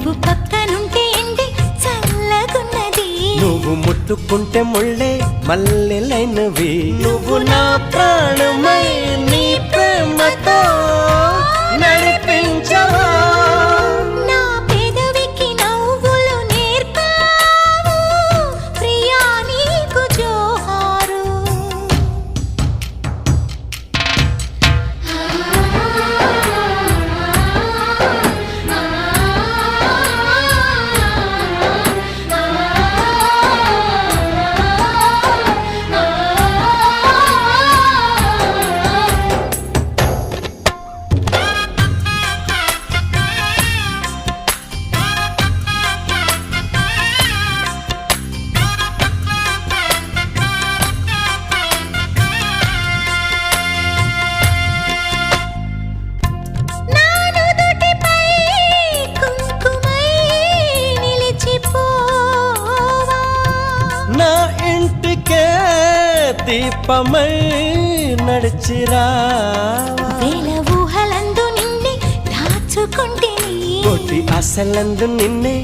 నువ్వు పక్కనుంటే ఎండి చల్లగున్నది, నువ్వు ముట్టుకుంటే ముళ్ళే మల్లెలైనవి. నువ్వు నా ప్రాణమై నీ ప్రేమతో నడిపించవా. నా పెదవికి నవ్వులు నేర్పావు, ప్రియా నీకు జోహారు. నా ఇంటికే దీపమై నడిచిరా. వేల ఊహలందు నిన్నే దాచుకుంటే కోటి ఆశలందు నిన్నే